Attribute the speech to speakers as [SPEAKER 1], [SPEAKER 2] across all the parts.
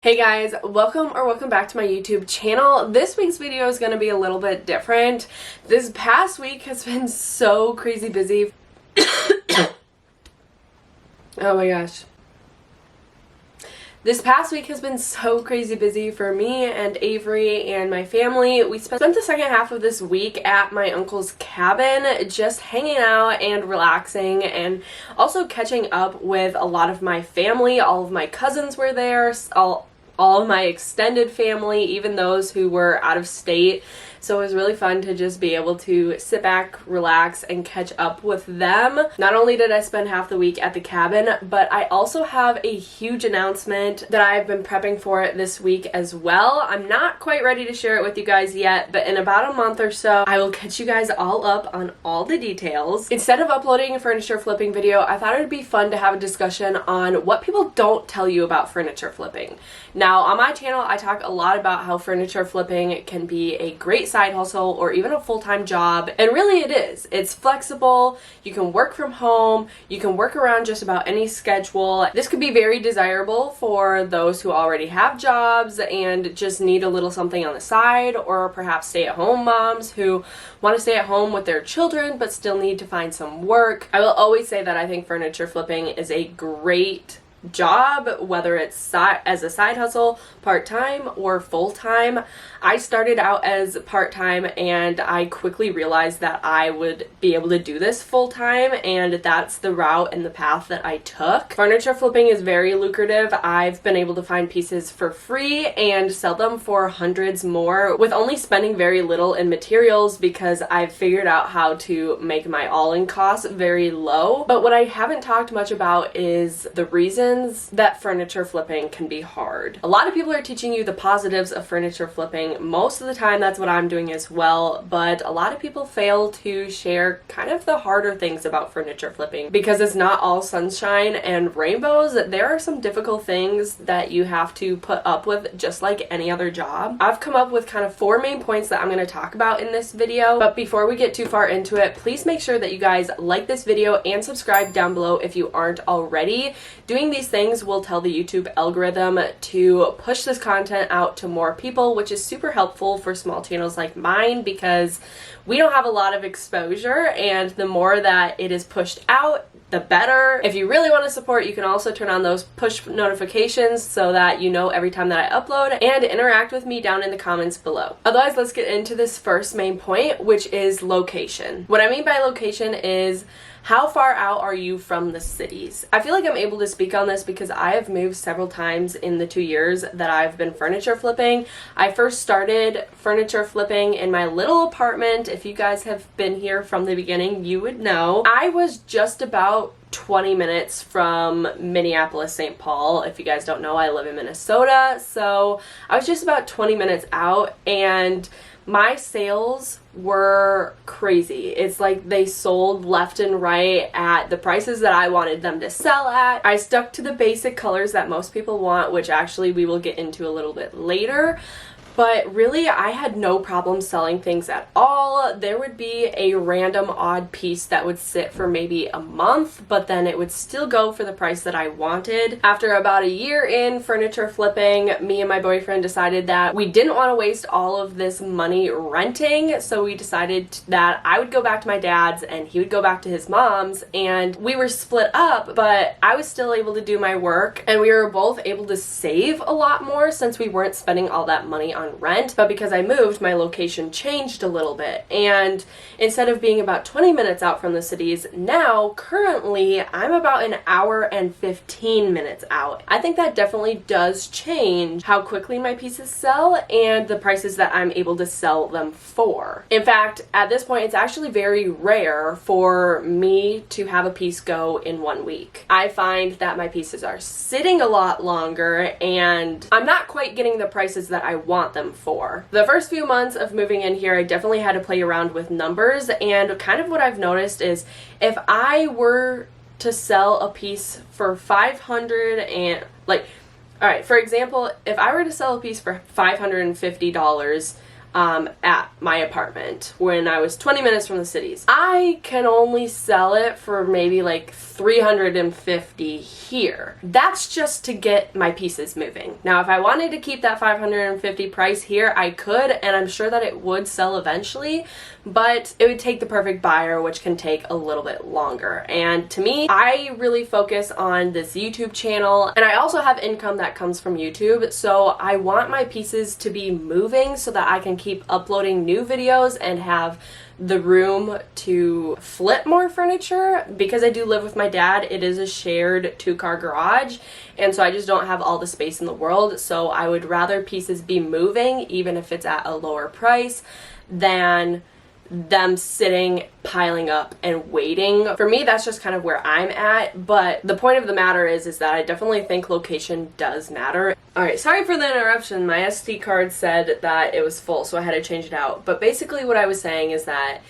[SPEAKER 1] Hey guys, welcome back to my YouTube channel. This week's video is going to be a little bit different. This past week has been so crazy busy. Oh my gosh. This past week has been so crazy busy for me and Avery and my family. We spent the second half of this week at my uncle's cabin just hanging out and relaxing and also catching up with a lot of my family. All of my cousins were there, all of my extended family, even those who were out of state. So it was really fun to just be able to sit back, relax, and catch up with them. Not only did I spend half the week at the cabin, but I also have a huge announcement that I've been prepping for this week as well. I'm not quite ready to share it with you guys yet, but in about a month or so, I will catch you guys all up on all the details. Instead of uploading a furniture flipping video, I thought it would be fun to have a discussion on what people don't tell you about furniture flipping. Now, on my channel, I talk a lot about how furniture flipping can be a great side hustle or even a full-time job, and really it is. It's flexible, you can work from home, you can work around just about any schedule. This could be very desirable for those who already have jobs and just need a little something on the side, or perhaps stay-at-home moms who want to stay at home with their children but still need to find some work. I will always say that I think furniture flipping is a great job, whether it's as a side hustle, part-time or full-time. I started out as part-time and I quickly realized that I would be able to do this full-time, and that's the route and the path that I took. Furniture flipping is very lucrative. I've been able to find pieces for free and sell them for hundreds more with only spending very little in materials because I've figured out how to make my all-in costs very low. But what I haven't talked much about is the reason that furniture flipping can be hard. A lot of people are teaching you the positives of furniture flipping. Most of the time that's what I'm doing as well, but a lot of people fail to share kind of the harder things about furniture flipping because it's not all sunshine and rainbows. There are some difficult things that you have to put up with just like any other job. I've come up with kind of 4 main points that I'm going to talk about in this video, but before we get too far into it, please make sure that you guys like this video and subscribe down below if you aren't already. Doing these things will tell the YouTube algorithm to push this content out to more people, which is super helpful for small channels like mine because we don't have a lot of exposure, and the more that it is pushed out, the better. If you really want to support, you can also turn on those push notifications so that you know every time that I upload, and interact with me down in the comments below. Otherwise, let's get into this first main point, which is location. What I mean by location is how far out are you from the cities? I feel like I'm able to speak on this because I have moved several times in the 2 years that I've been furniture flipping. I first started furniture flipping in my little apartment. If you guys have been here from the beginning, you would know. I was just about 20 minutes from Minneapolis, St. Paul. If you guys don't know, I live in Minnesota, so I was just about 20 minutes out, and my sales were crazy. It's like they sold left and right at the prices that I wanted them to sell at. I stuck to the basic colors that most people want, which actually we will get into a little bit later. But really, I had no problem selling things at all. There would be a random odd piece that would sit for maybe a month, but then it would still go for the price that I wanted. After about a year in furniture flipping, me and my boyfriend decided that we didn't want to waste all of this money renting, so we decided that I would go back to my dad's and he would go back to his mom's, and we were split up, but I was still able to do my work, and we were both able to save a lot more since we weren't spending all that money on rent. But because I moved, my location changed a little bit, and instead of being about 20 minutes out from the cities, now currently I'm about an hour and 15 minutes out. I think that definitely does change how quickly my pieces sell and the prices that I'm able to sell them for. In fact, at this point, it's actually very rare for me to have a piece go in 1 week. I find that my pieces are sitting a lot longer and I'm not quite getting the prices that I want them for. The first few months of moving in here, I definitely had to play around with numbers, and kind of what I've noticed is if I were to sell a piece for 500 and like, all right, for example, if I were to sell a piece for $550, at my apartment when I was 20 minutes from the cities. I can only sell it for maybe like $350 here. That's just to get my pieces moving. Now, if I wanted to keep that $550 price here, I could, and I'm sure that it would sell eventually, but it would take the perfect buyer, which can take a little bit longer. And to me, I really focus on this YouTube channel, and I also have income that comes from YouTube, so I want my pieces to be moving so that I can keep uploading new videos and have the room to flip more furniture. Because I do live with my dad, it is a shared 2-car garage, and so I just don't have all the space in the world, so I would rather pieces be moving, even if it's at a lower price, than them sitting, piling up, and waiting. For me, that's just kind of where I'm at, but the point of the matter is that I definitely think location does matter. Alright, sorry for the interruption. My SD card said that it was full, so I had to change it out. But basically what I was saying is that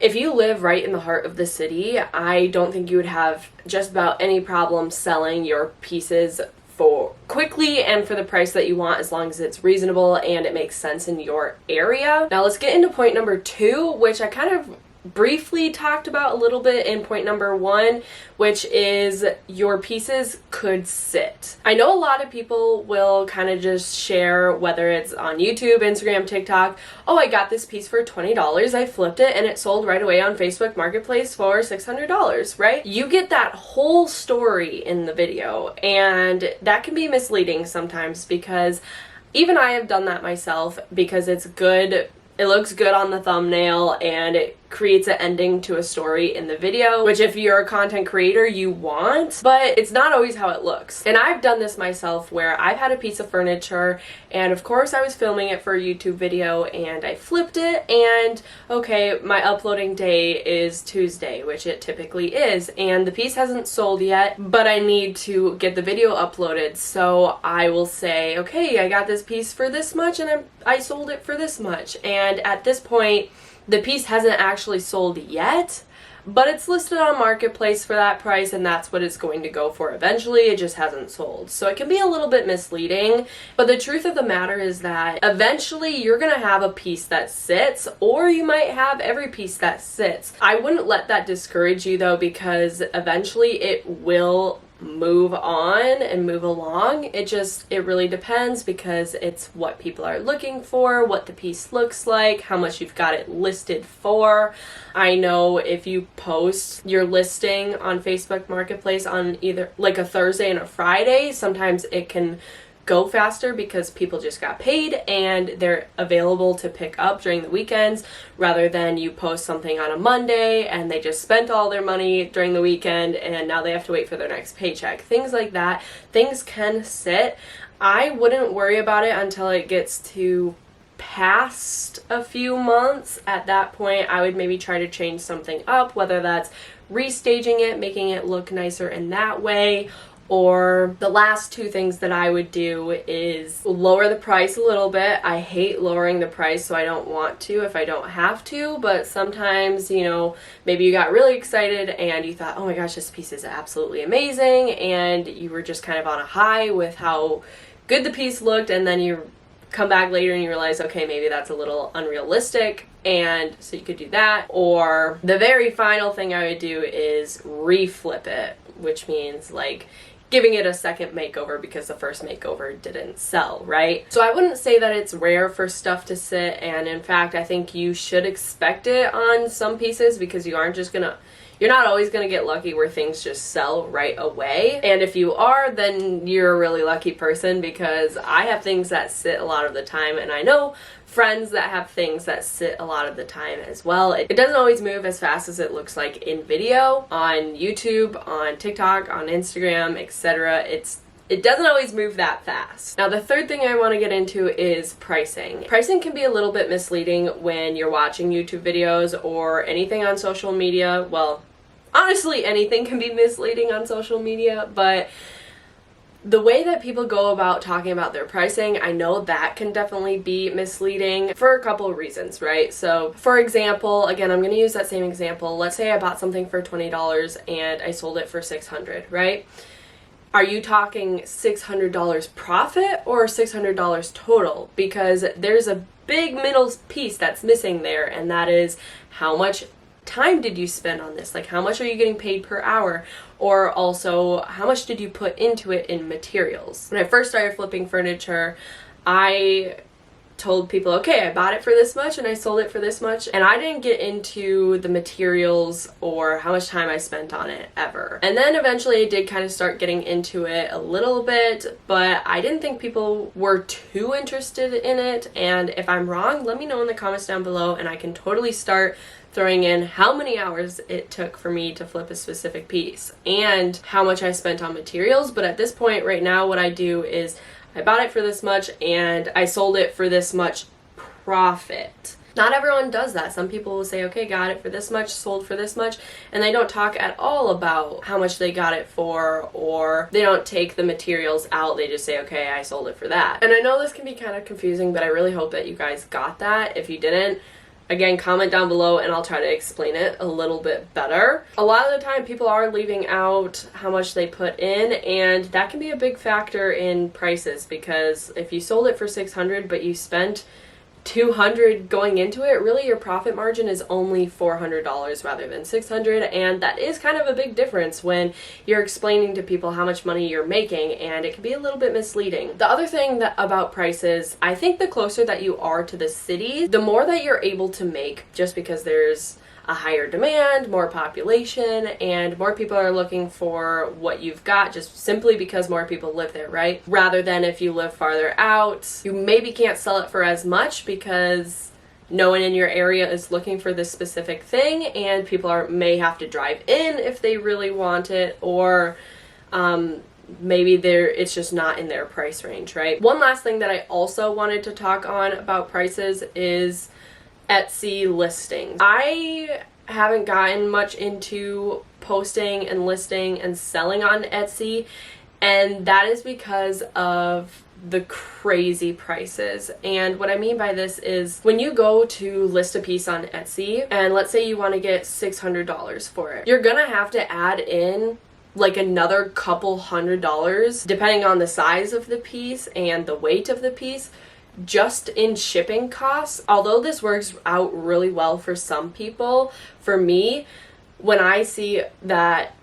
[SPEAKER 1] if you live right in the heart of the city, I don't think you would have just about any problem selling your pieces for quickly and for the price that you want, as long as it's reasonable and it makes sense in your area. Now let's get into point number 2, which I kind of briefly talked about a little bit in point number 1, which is your pieces could sit. I know a lot of people will kind of just share, whether it's on YouTube, Instagram, TikTok, oh, I got this piece for $20, I flipped it and it sold right away on Facebook Marketplace for $600, right? You get that whole story in the video, and that can be misleading sometimes, because even I have done that myself, because it's good. It looks good on the thumbnail and it creates an ending to a story in the video, which if you're a content creator, you want, but it's not always how it looks. And I've done this myself, where I've had a piece of furniture and of course I was filming it for a YouTube video and I flipped it, and okay, my uploading day is Tuesday, which it typically is, and the piece hasn't sold yet, but I need to get the video uploaded. So I will say, okay, I got this piece for this much and I sold it for this much. And at this point, the piece hasn't actually sold yet, but it's listed on Marketplace for that price, and that's what it's going to go for eventually. It just hasn't sold. So it can be a little bit misleading, but the truth of the matter is that eventually you're going to have a piece that sits, or you might have every piece that sits. I wouldn't let that discourage you though, because eventually it will move on and move along. It really depends, because it's what people are looking for, what the piece looks like, how much you've got it listed for. I know if you post your listing on Facebook Marketplace on either like a Thursday and a Friday, sometimes it can go faster because people just got paid and they're available to pick up during the weekends, rather than you post something on a Monday and they just spent all their money during the weekend and now they have to wait for their next paycheck. Things like that. Things can sit. I wouldn't worry about it until it gets to past a few months. At that point, I would maybe try to change something up, whether that's restaging it, making it look nicer in that way, or the last 2 things that I would do is lower the price a little bit. I hate lowering the price, so I don't want to if I don't have to, but sometimes, you know, maybe you got really excited and you thought, oh my gosh, this piece is absolutely amazing, and you were just kind of on a high with how good the piece looked, and then you come back later and you realize, okay, maybe that's a little unrealistic, and so you could do that. Or the very final thing I would do is reflip it, which means like giving it a second makeover because the first makeover didn't sell, right? So I wouldn't say that it's rare for stuff to sit, and in fact, I think you should expect it on some pieces, because you're not always gonna get lucky where things just sell right away. And if you are, then you're a really lucky person, because I have things that sit a lot of the time, and I know friends that have things that sit a lot of the time as well. It doesn't always move as fast as it looks like in video, on YouTube, on TikTok, on Instagram, etc. It doesn't always move that fast. Now, the third thing I want to get into is pricing. Pricing can be a little bit misleading when you're watching YouTube videos or anything on social media. Well, honestly, anything can be misleading on social media, but the way that people go about talking about their pricing, I know that can definitely be misleading for a couple of reasons, right? So, for example, again, I'm going to use that same example. Let's say I bought something for $20 and I sold it for $600, right? Are you talking $600 profit or $600 total? Because there's a big middle piece that's missing there, and that is how much time did you spend on this? Like, how much are you getting paid per hour? Or also, how much did you put into it in materials? When I first started flipping furniture, I told people, okay, I bought it for this much and I sold it for this much, and I didn't get into the materials or how much time I spent on it ever. And then eventually I did kind of start getting into it a little bit, but I didn't think people were too interested in it. And if I'm wrong, let me know in the comments down below, and I can totally start throwing in how many hours it took for me to flip a specific piece and how much I spent on materials. But at this point right now, what I do is I bought it for this much and I sold it for this much profit. Not everyone does that. Some people will say, okay, got it for this much, sold for this much, and they don't talk at all about how much they got it for, or they don't take the materials out. They just say, okay, I sold it for that. And I know this can be kind of confusing, but I really hope that you guys got that. If you didn't, again, comment down below and I'll try to explain it a little bit better. A lot of the time people are leaving out how much they put in, and that can be a big factor in prices, because if you sold it for $600 but you spent $200 going into it, really your profit margin is only $400 rather than $600, and that is kind of a big difference when you're explaining to people how much money you're making, and it can be a little bit misleading. The other thing about prices, I think the closer that you are to the city, the more that you're able to make, just because there's a higher demand, more population, and more people are looking for what you've got just simply because more people live there, right? Rather than if you live farther out, you maybe can't sell it for as much because no one in your area is looking for this specific thing, and people may have to drive in if they really want it, or maybe it's just not in their price range, right? One last thing that I also wanted to talk on about prices is Etsy listings. I haven't gotten much into posting and listing and selling on Etsy, and that is because of the crazy prices. And what I mean by this is when you go to list a piece on Etsy, and let's say you want to get $600 for it, you're gonna have to add in like another couple $100 depending on the size of the piece and the weight of the piece, just in shipping costs. Although this works out really well for some people, for me, when I see that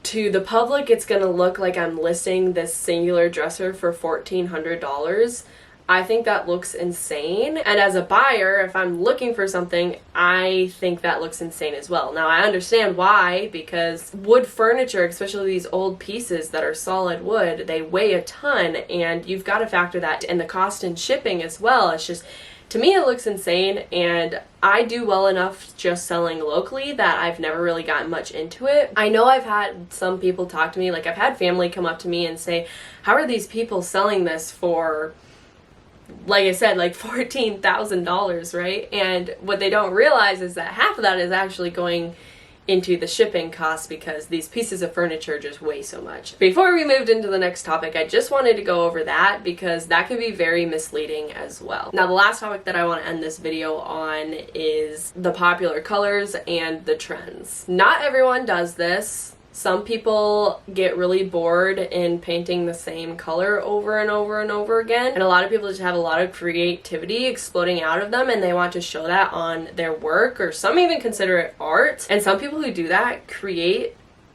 [SPEAKER 1] to the public it's gonna look like I'm listing this singular dresser for $1,400, I think that looks insane. And as a buyer, if I'm looking for something, I think that looks insane as well. Now, I understand why, because wood furniture, especially these old pieces that are solid wood, they weigh a ton, and you've got to factor that in the cost in shipping as well. It's just, to me, it looks insane, and I do well enough just selling locally that I've never really gotten much into it. I know I've had some people talk to me, like I've had family come up to me and say, how are these people selling this for, like I said, like $14,000, right? And what they don't realize is that half of that is actually going into the shipping costs because these pieces of furniture just weigh so much. Before we moved into the next topic, I just wanted to go over that because that can be very misleading as well. Now, the last topic that I want to end this video on is the popular colors and the trends. Not everyone does this. Some people get really bored in painting the same color over and over and over again, and a lot of people just have a lot of creativity exploding out of them, and they want to show that on their work, or some even consider it art. And some people who do that create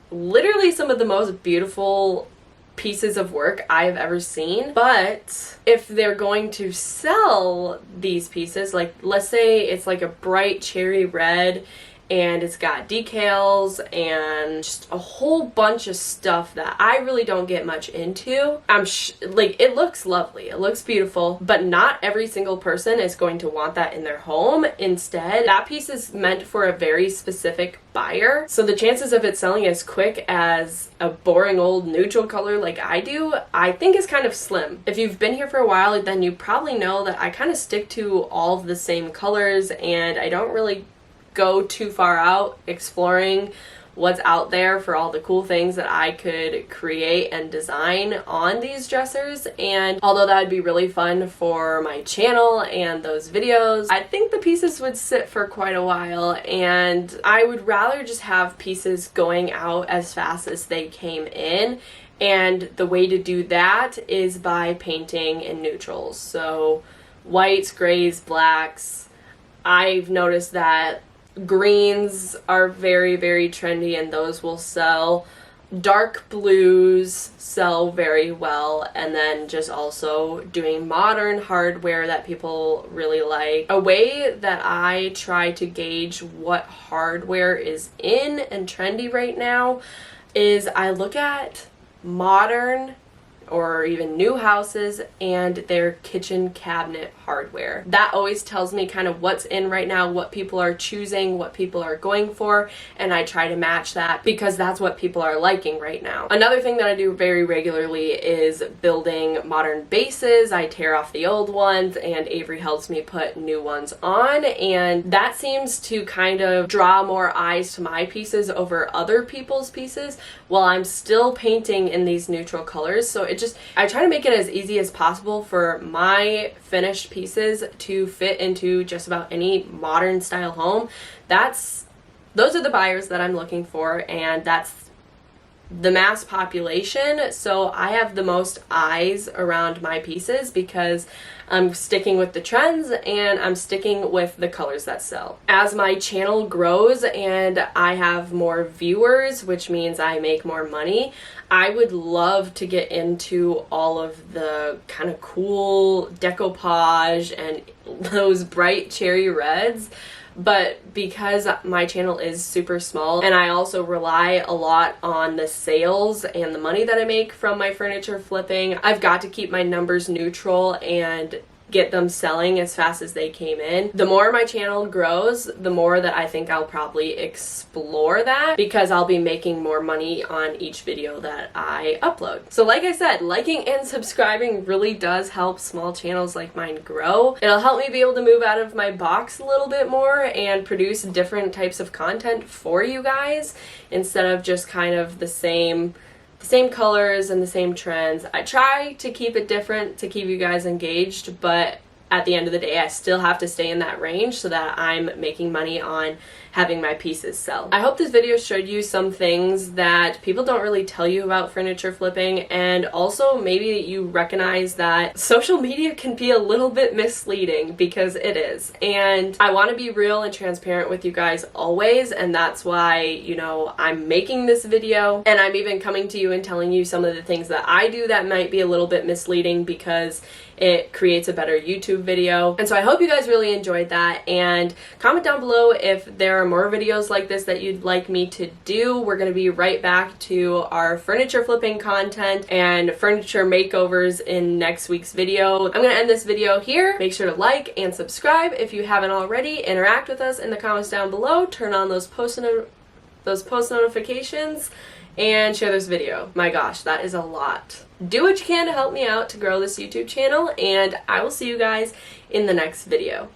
[SPEAKER 1] literally some of the most beautiful pieces of work I've ever seen. But if they're going to sell these pieces, like let's say it's like a bright cherry red and it's got decals and just a whole bunch of stuff that I really don't get much into. Like, it looks lovely, it looks beautiful, but not every single person is going to want that in their home. Instead, that piece is meant for a very specific buyer, so the chances of it selling as quick as a boring old neutral color like I do, I think is kind of slim. If you've been here for a while, then you probably know that I kind of stick to all of the same colors, and I don't really go too far out exploring what's out there for all the cool things that I could create and design on these dressers. And although that would be really fun for my channel and those videos, I think the pieces would sit for quite a while, and I would rather just have pieces going out as fast as they came in And the way to do that is by painting in neutrals. So whites, grays, blacks. I've noticed that greens are very, very trendy and those will sell. Dark blues sell very well, and then just also doing modern hardware that people really like. A way that I try to gauge what hardware is in and trendy right now is I look at modern or even new houses and their kitchen cabinet hardware. That always tells me kind of what's in right now, what people are choosing, what people are going for, and I try to match that because that's what people are liking right now. Another thing that I do very regularly is building modern bases. I tear off the old ones and Avery helps me put new ones on, and that seems to kind of draw more eyes to my pieces over other people's pieces while I'm still painting in these neutral colors. So I try to make it as easy as possible for my finished pieces to fit into just about any modern style home. Those are the buyers that I'm looking for, and that's the mass population. So I have the most eyes around my pieces because I'm sticking with the trends and I'm sticking with the colors that sell. As my channel grows and I have more viewers, which means I make more money, I would love to get into all of the kind of cool decoupage and those bright cherry reds. But because my channel is super small and I also rely a lot on the sales and the money that I make from my furniture flipping, I've got to keep my numbers neutral and get them selling as fast as they came in. The more my channel grows, the more that I think I'll probably explore that because I'll be making more money on each video that I upload. So like I said, liking and subscribing really does help small channels like mine grow. It'll help me be able to move out of my box a little bit more and produce different types of content for you guys instead of just kind of the same colors and the same trends. I try to keep it different to keep you guys engaged, but at the end of the day, I still have to stay in that range so that I'm making money on having my pieces sell. I hope this video showed you some things that people don't really tell you about furniture flipping, and also maybe you recognize that social media can be a little bit misleading, because it is. And I want to be real and transparent with you guys always, and that's why, you know, I'm making this video, and I'm even coming to you and telling you some of the things that I do that might be a little bit misleading because it creates a better YouTube video. And so I hope you guys really enjoyed that, and comment down below if there are more videos like this that you'd like me to do. We're going to be right back to our furniture flipping content and furniture makeovers in next week's video. I'm going to end this video here. Make sure to like and subscribe if you haven't already. Interact with us in the comments down below. Turn on those post notifications and share this video. My gosh, that is a lot. Do what you can to help me out to grow this YouTube channel, and I will see you guys in the next video.